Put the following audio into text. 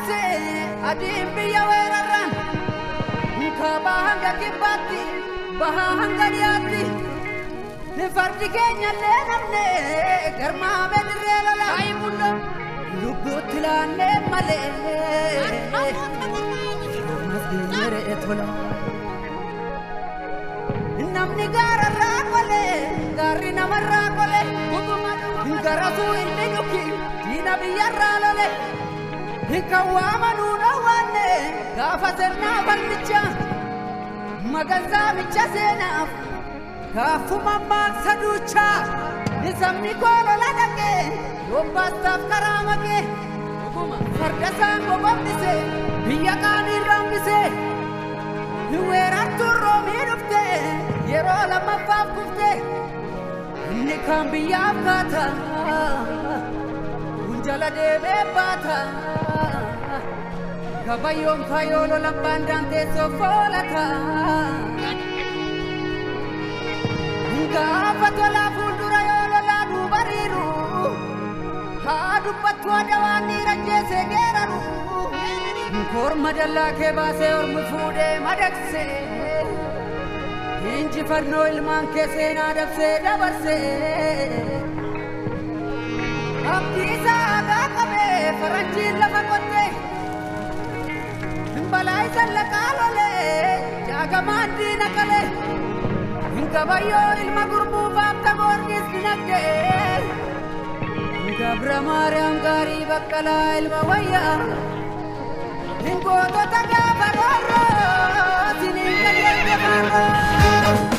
se adim biya weraran ka bahanga kibati bahanga diati ne fardi kenya le namne garma bedre la ay mundo lubutlan male masdire etwala namni garara kole garina marra kole garasu ilmi duki dina biyarra lole hikawamanu nawane gafaterna balcha maganza bicha senaf kafuma maksaducha nisamni kolo ladake yombastaf karamake fardasan gobamse biyakani rambise nueratu romidufte yero lama fafkufte nikam biyakata unjala debe bata kabayom kayolo lambandante sofolata Gafatola fuldura yolo la dubariru hadu patwa dawani rajese geraru korma dalla ke base or mufude madakse inji farno ilman ke sena dabse dabarse abdisa aga kabe faranji la fakote balai sallakale jaga mandi nakale Kabayo ilma gurbu bapta gorgis dinagde Gabra mariam gari bakala ilma waya Ingo to taga baroro Sini kalian ke baroro